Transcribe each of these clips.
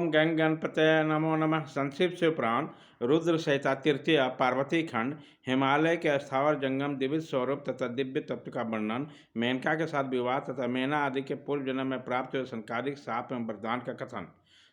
ओम गंग गणपतये नमो नमः। संक्षिप्त से उपरांत रुद्र सहिता तृतीय पार्वती खंड हिमालय के स्थावर जंगम दिव्य स्वरूप तथा दिव्य तत्व का वर्णन, मेनका के साथ विवाह तथा मेना आदि के पूर्व जन्म में प्राप्त हुए संकारिक शाप एवं वरदान का कथन।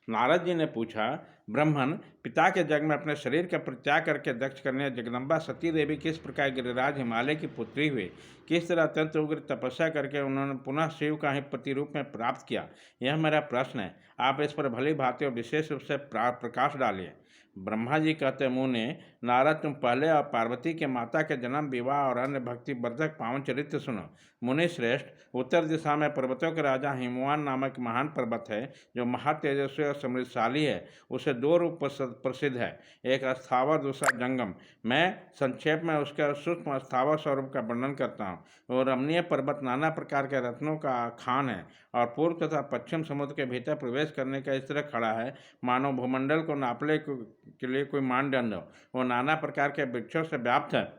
नारद जी ने पूछा, ब्रह्मन, पिता के जग में अपने शरीर का परित्याग करके दक्ष कन्या जगदम्बा सती देवी किस प्रकार गिरिराज हिमालय की पुत्री हुई, किस तरह अत्यंत उग्र तपस्या करके उन्होंने पुनः शिव का ही पति रूप में प्राप्त किया, यह मेरा प्रश्न है। आप इस पर भली भांति और विशेष रूप से प्रकाश डालिए। ब्रह्मा जी कहते, मुने नारद, तुम पहले और पार्वती के माता के जन्म, विवाह और अन्य भक्ति वर्धक पावन चरित्र सुनो। मुनि श्रेष्ठ, उत्तर दिशा में पर्वतों के राजा हिमवान नामक महान पर्वत है, जो महातेजस्वी और समृद्धशाली है। उसे दो रूप प्रसिद्ध है, एक अस्थावर, दूसरा जंगम। मैं संक्षेप में उसके सूक्ष्म अस्थावर स्वरूप का वर्णन करता हूँ। वो रमणीय पर्वत नाना प्रकार के रत्नों का खान है और पूर्व तथा पश्चिम समुद्र के भीतर प्रवेश करने का इस तरह खड़ा है मानो भूमंडल को नापने के लिए कोई मानदंड हो। वो नाना प्रकार के वृक्षों से व्याप्त है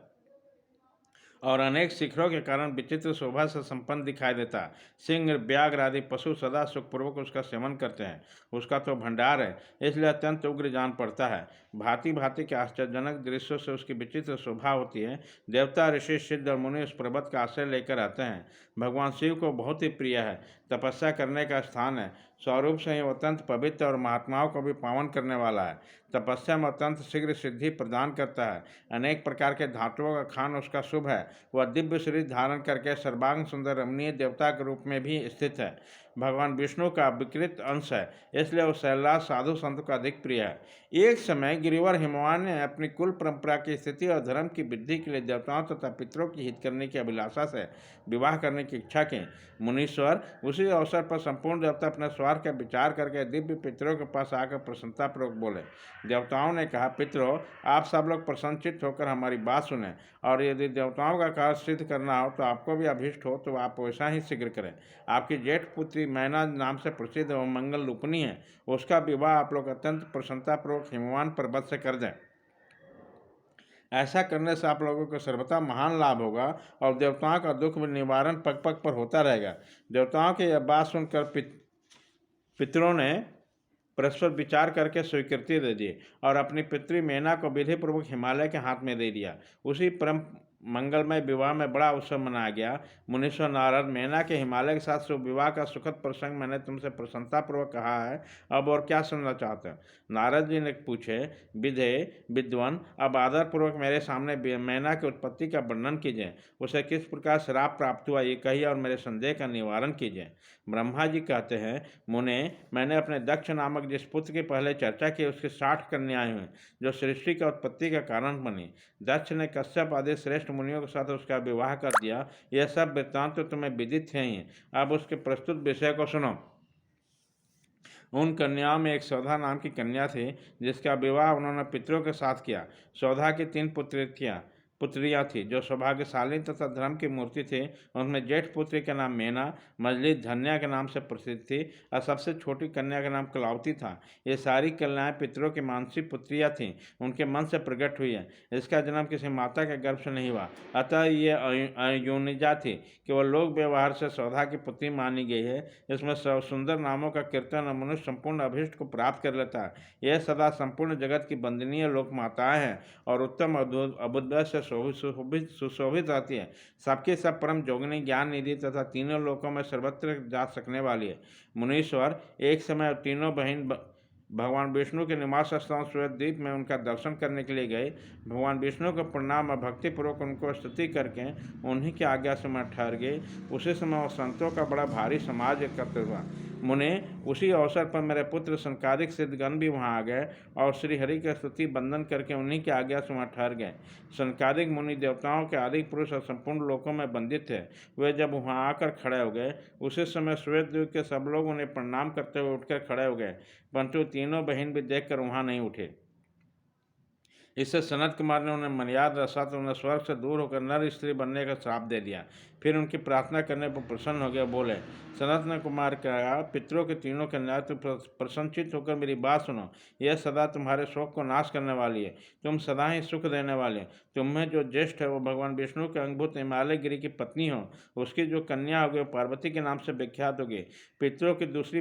और अनेक शिखरों के कारण विचित्र शोभा से संपन्न दिखाई देता है। सिंह, व्याघ्र आदि पशु सदा सुखपूर्वक उसका सेवन करते हैं। उसका तो भंडार है, इसलिए अत्यंत उग्र जान पड़ता है। भांति भांति के आश्चर्यजनक दृश्यों से उसकी विचित्र शोभा होती है। देवता, ऋषि, सिद्ध और मुनि उस पर्वत का आश्रय लेकर आते हैं। भगवान शिव को बहुत ही प्रिय है, तपस्या करने का स्थान है। स्वरूप से ही वो अत्यंत पवित्र और महात्माओं को भी पावन करने वाला है। तपस्या में अत्यंत शीघ्र सिद्धि प्रदान करता है। अनेक प्रकार के धातुओं का खान उसका शुभ है। वह दिव्य शरीर धारण करके सर्वांग सुंदर रमणीय देवता के रूप में भी स्थित है। भगवान विष्णु का विकृत अंश है, इसलिए वह शैलाश साधु संत का अधिक प्रिय है। एक समय गिरिवर हिमवान ने अपनी कुल परंपरा की स्थिति और धर्म की वृद्धि के लिए देवताओं तथा पितरों की हित करने की अभिलाषा से विवाह करने की इच्छा की। मुनीश्वर उसी अवसर पर संपूर्ण देवता अपने स्वार्थ का विचार करके दिव्य पितरों के पास आकर प्रसन्नतापूर्वक बोले। देवताओं ने कहा, पितरों, आप सब लोग प्रसन्नचित्त होकर हमारी बात सुने, और यदि देवताओं का कार्य सिद्ध करना हो तो आपको भी अभीष्ट हो तो आप वैसा ही शीघ्र करें। आपकी जेठ पुत्री मैना नाम से प्रसिद्ध एवं मंगल रूपिणी है, उसका विवाह आप लोग अत्यंत प्रसन्नतापूर्वक हिमवान पर्वत से कर दें। ऐसा करने से आप लोगों को सर्वथा महान लाभ होगा और देवताओं का दुख निवारण पग पग पर होता रहेगा। देवताओं की यह बात सुनकर पितरों ने परस्पर विचार करके स्वीकृति दे दी और अपनी पितृ मेना को विधिपूर्वक हिमालय के हाथ में दे दिया। उसी परम मंगलमय विवाह में बड़ा उत्सव मनाया गया। मुनीश्वर नारद, मेना के हिमालय के साथ शुभ विवाह का सुखद प्रसंग मैंने तुमसे प्रसन्नतापूर्वक कहा है, अब और क्या सुनना चाहते हो? नारद जी ने पूछे, विधे विद्वान, अब आदरपूर्वक मेरे सामने मेना की उत्पत्ति का वर्णन कीजिए। उसे किस प्रकार श्राप प्राप्त हुआ ये कहिए और मेरे संदेह का निवारण कीजिए। ब्रह्मा जी कहते हैं, मुने, मैंने अपने दक्ष नामक जिस पुत्र की पहले चर्चा की, उसकी 60 कन्याएं हुई जो सृष्टि का उत्पत्ति का कारण बनी। दक्ष ने कश्यप आदि श्रेष्ठ मुनियों के साथ उसका विवाह कर दिया। यह सब वृत्तांत तो तुम्हें विदित है ही। अब उसके प्रस्तुत विषय को सुनो। उन कन्याओं में एक सौधा नाम की कन्या थी, जिसका विवाह उन्होंने पितरों के साथ किया। सौधा की 3 पुत्रियां थी जो सौभाग्यशाली तथा धर्म की मूर्ति थी। उनमें जेठ पुत्री का नाम मेना, मझली धन्या के नाम से प्रसिद्ध थी और सबसे छोटी कन्या का नाम कलावती था। ये सारी कन्याएं पितरों की मानसिक पुत्रियां थीं, उनके मन से प्रकट हुई है। इसका जन्म किसी माता के गर्भ से नहीं हुआ, अतः ये अयोनिजा थी। केवल लोक व्यवहार से सौधा की पुत्री मानी गई है। इसमें सुंदर नामों का कीर्तन और मनुष्य संपूर्ण अभीष्ट को प्राप्त कर लेता है। यह सदा संपूर्ण जगत की वंदनीय लोक माताएं हैं और उत्तम अभ्युदय से सुशोभित रहती है। सबके सब परम जोगिनी, ज्ञान निधि तथा तीनों लोकों में सर्वत्र जा सकने वाली है। मुनीश्वर, एक समय तीनों बहन भगवान विष्णु के निवास स्थान श्वेत द्वीप में उनका दर्शन करने के लिए गए। भगवान विष्णु को प्रणाम और भक्तिपूर्वक उनको स्तुति करके उन्हीं की आज्ञा से मैं ठहर गए। उसी समय वह संतों का बड़ा भारी समाज एकत्र हुआ। मुने, उसी अवसर पर मेरे पुत्र संकादिक सिद्धगण भी वहाँ आ गए और श्रीहरि की स्तुति बंदन करके उन्हीं की आज्ञा से वहाँ ठहर गए। संकादिक मुनि देवताओं के आदि पुरुष और संपूर्ण लोकों में बंदित थे। वे जब वहाँ आकर खड़े हो गए, उसी समय श्वेत द्वीप के सब लोग उन्हें प्रणाम करते हुए उठकर खड़े हो गए, परंतु तीनों बहन भी देखकर वहाँ नहीं उठे। इससे सनत कुमार ने उन्हें मर्यादा रसात उन्हें स्वर्ग से दूर होकर नर स्त्री बनने का श्राप दे दिया। फिर उनकी प्रार्थना करने पर प्रसन्न हो गया, बोले, सनत ने कुमार कहा, पितरों के तीनों कन्याएं तो प्रसन्नचित होकर मेरी बात सुनो। यह सदा तुम्हारे शोक को नाश करने वाली है, तुम सदा ही सुख देने वाले। तुम्हें जो ज्येष्ठ है वो भगवान विष्णु के अंगभूत हिमालय गिरी की पत्नी हो। उसकी जो कन्या होगी वो पार्वती के नाम से विख्यात होगी। पितरों की दूसरी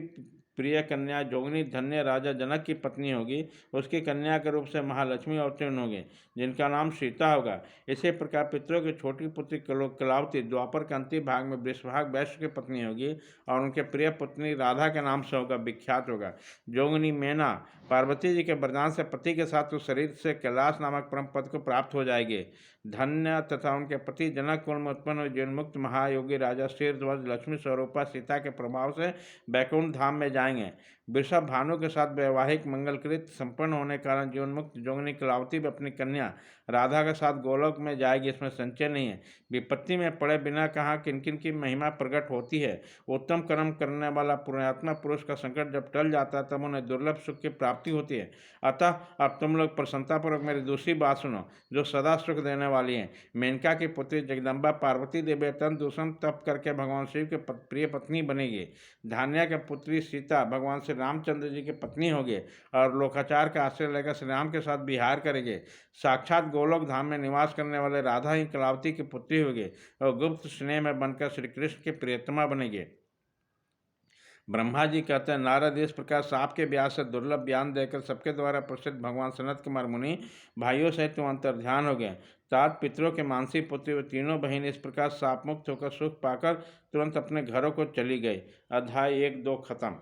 प्रिय कन्या जोगनी धन्य राजा जनक की पत्नी होगी, उसकी कन्या के रूप से महालक्ष्मी अवतीर्ण होगी, जिनका नाम सीता होगा। इसी प्रकार पितरों की छोटी पुत्री कलावती द्वापर के अंतिम भाग में वृषभाग वैश्य की पत्नी होगी और उनके प्रिय पुत्री राधा के नाम से होगा, विख्यात होगा। जोगनी मैना पार्वती जी के वरदान से पति के साथ उस शरीर से कैलाश नामक परम पद को प्राप्त हो जाएगी। धन्य तथा उनके पति जनक कुल में उत्पन्न हुए जीवन्मुक्त महायोगी राजा शीर्षध्वज लक्ष्मी स्वरूपा सीता के प्रभाव से बैकुंठ धाम में जाएंगे। वृषभ भानु के साथ वैवाहिक मंगलकृत संपन्न होने के कारण जीवन्मुक्त जोगनी कलावती भी अपनी कन्या राधा के साथ गोलोक में जाएगी, इसमें संचय नहीं है। विपत्ति में पड़े बिना कहा किन किन की महिमा प्रकट होती है। उत्तम कर्म करने वाला पुण्यात्मा पुरुष का संकट जब टल जाता है तब उन्हें दुर्लभ सुख की प्राप्ति होती है। अतः अब तुम लोग प्रसन्नतापूर्वक मेरी दूसरी बात सुनो, जो सदा सुख देने वाली है। मेनका की पुत्री जगदम्बा पार्वती देवी अत्यंत दूषण तप करके भगवान शिव के प्रिय पत्नी बनेगी। धान्या के पुत्री सीता भगवान श्री रामचंद्र जी की पत्नी होगी और लोकाचार का आश्रय लेकर श्री राम के साथ विहार करेंगे। साक्षात गोलोक धाम में निवास करने वाले राधा ही कलावती की पुत्री होगी और गुप्त स्नेह में बनकर श्री कृष्ण के प्रियतमा बनेगी। ब्रह्मा जी कहते हैं, नारद इस प्रकार सांप के व्यास से दुर्लभ ज्ञान देकर सबके द्वारा प्रसिद्ध भगवान सनत कुमार मुनि भाइयों सहित अंतर्ध्यान हो गए। तात पितरों के मानसी पुत्री व तीनों बहन इस प्रकार साप मुक्त होकर सुख पाकर तुरंत अपने घरों को चली गई। अध्याय 1-2 खत्म।